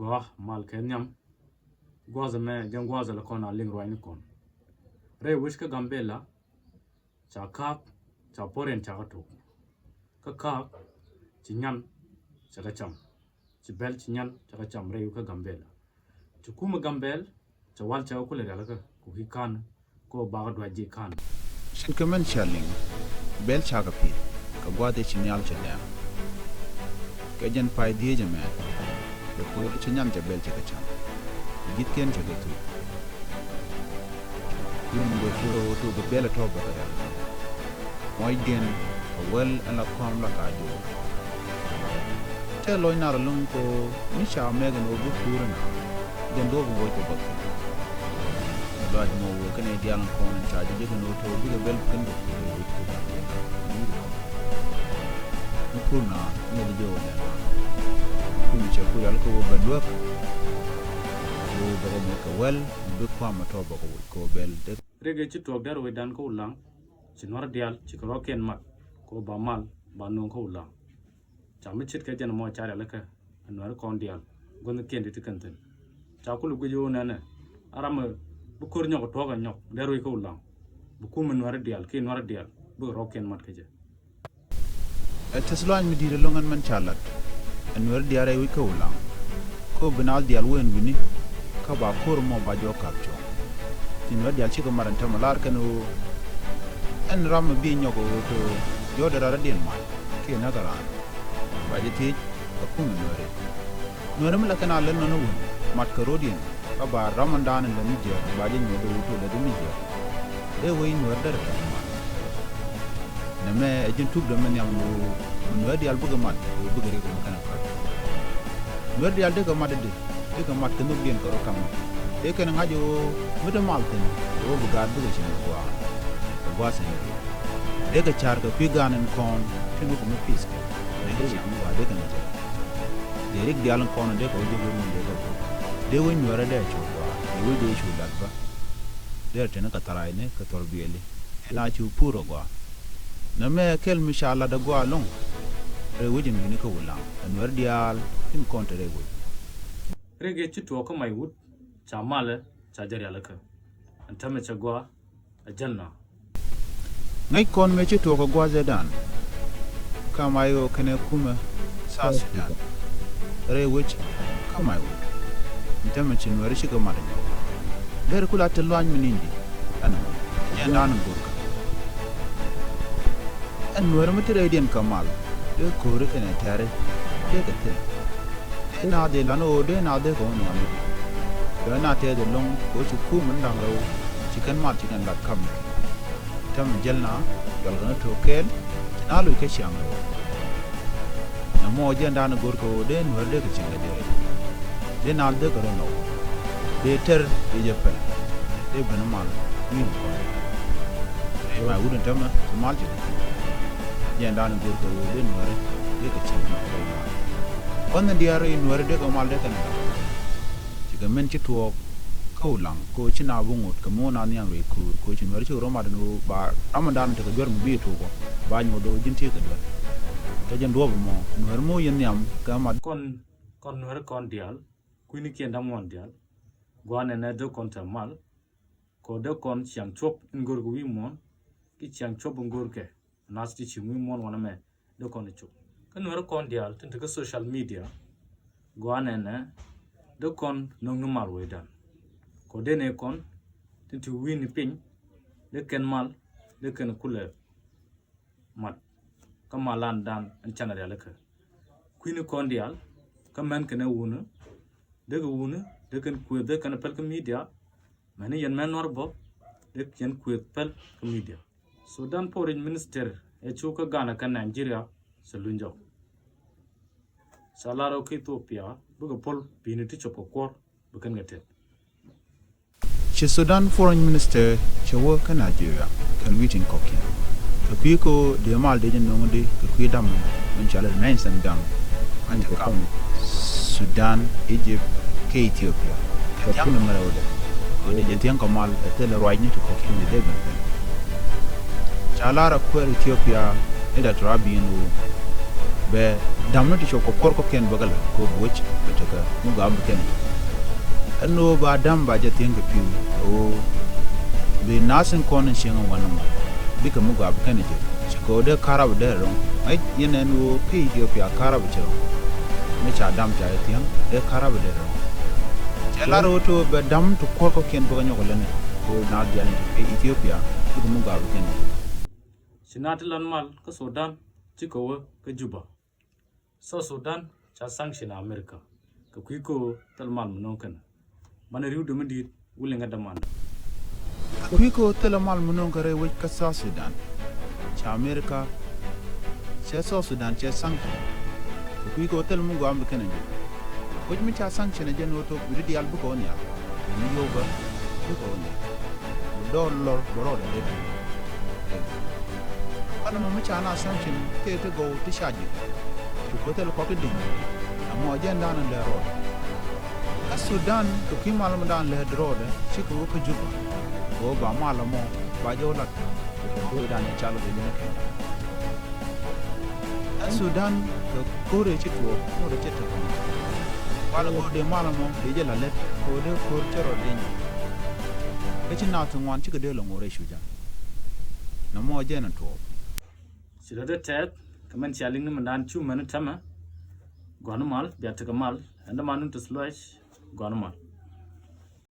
go mal kenyam gwaza me jan gwaza la kona ling roini kon re wish ka gambela cha kap cha poren cha to ka kap chinyan cha ka cham ci bel chinyan cha ka cham re ka gambela ci kuma gambel cha wal cha ko le la ka ku hi kan ko ba ga ji kan shin kaman charling bel cha ka pi ka gwade chinyal cha da ka jan pai die je me da ko chinyan cha bel cha ka cham git ken cha ga tu yin go to go bel to ba ka moy den wel ala kom la ka jo te loy nar lung ko ni cha me ga no bu pura na den do go ko ba do aj mo ko ne dial ko na cha je ko no to bi ga bel ken ko ni ko na ni de jo na ko ni cha ko yal ko ba do ko ba ga mo ka wel bi ko ma to ba ko bel de rege ci tok dar we dan ko ulang ci nor dial ci ko ken mat ko ba mal ba non ko ulang cham chit ke jan mo chare la ka nor kon dial gon ken de tikanten cha ko lu go na na aram bu kor nyok to ga nyok der we ko ulang bu kum nor dial ke nor dial bu ro ken mat ke je taslan mi dire longan man chalat nor diare we ko ulang ko binal dial wen wini ka ba kor mo ba jo kapcho tin wa dial ci ko maranta malar kanu en ram bi nyoko to yo da ra den ma ke na dara ba je ti ko kun no re la kana len no won mat ka rodin ka ba ramadan la mi je ba je nyodo to da mi je e we no da ra na me ajin tub da man yam no dial bu ga mat bu ga re ko kana ka no dial de ga mat de ga mat kanu bien ko kam e kan ngajo muda malten o bu ga bu ga chin ko wa sen de ga char ga pi ganen kon tinu ko mi pis ke de ga cham wa de kan je de rik dialan kon de ko je gurin de ga de won yora de chu wa de de chu lat ba de tena ka tarai ne ka tor bieli la chu puro gwa na me kel mi sha Allah da gwa long re wujin ni ko wulang an wer dial tin kon te re wu rege ci to ko mai wut cha male cha jari alaka antame cha gwa ajalna ngai kon me ci to ko gwa zedan kama yo kene kuma South Sudan re wuch kama yo antame ci no re shi ko mare der kula te loan mi nindi ana ya nan burka an no re mutire den kamal de ko re kene tare de ka te na de lano de na de ko no yo na te de long ko chu ku mun dang lo chicken mat chicken lat kam tam jelna yol gana to kel na lu ke chang na mo je ndan gor ko de no de ke chang de na de ko no de ter de je pel de ban mal ni ko e wa wudun tam mal je je ndan gor ko de no de ke chang on dia re no de ko mal de kan ga men ci tuo ko lang ko ci na bungut ko mo na nyang re ko ci no ci roma no ba ramadan te ko jor mu bi to ko ba nyo do jinti ko do te jen do mo no mo yen nyam ga ma kon no kon dial ku ni ken da mon dial gwane na do kon ta mal ko do kon chiang chop ngor gu wi mon ki chiang chop ngor ke nas ti chi mi mon wana me do kon chop kan no kon dial tin te ko social media gwane na do kon nong no mal wedan ko dene kon tintu wini pin de ken mal de ken kule mat kamalan dan an chana ya leka kwini kon dial kamen ken wuna de wuna de ken ku de ken pel media mani yen men warbo de ken ku pel media Sudan foreign minister e chuka gana kan Nigeria selunjo salaro ki Ethiopia buga pol biniti chopo kor bukan ngate Che Sudan foreign minister che wo ka Nigeria kan meeting kokin ka ko de mal de no de ka dam mun chala nine san dam an ta kam Sudan Egypt ke Ethiopia ka jam no mara wala ko de jentian ko mal te le royni to kokin de ben chala ra ko Ethiopia ida trabi no be damno ti choko korko ken bagala ko boch betaka muga ken anno ba dam ba je tenga piu o be nasin konin shinga wanama bika muga ken je ko de karab de ron ai yenen wo pe Ethiopia karab chero me cha dam ja etian de karab de ron jelaro to be dam to korko ken baga nyoko lene ko na dia pe Ethiopia bika muga ken Sinatilan mal ke Sudan chikowe ke Juba South Sudan cha sanction America ke kuiko talman mnoken mana riu demandi wulenga demand kuiko talman mnonkare we ka South Sudan cha America cha South Sudan cha sanction kuiko talmu go am kenanje ko mi cha sanction je no to bi di albu ko nya ni yoba ko nya do lor boro de ana mo cha na sanction te to go to shaji ko tel ko ke ding amo agenda nan le ro a Sudan ko ki mal mo dan le ro de ci ko ko juba go ba mal mo ba jo la ko dan chalo de ne ke a Sudan ko re ci ko mo de ci to wala go de mal mo de je la le ko de ko chero de ni ke ci na to wan ci ko de lo mo re shuja na mo agenda to Sirade tet kamen chaling ni mandan chu manu tama Guanamal biatakamal and the manun to slush Guanamal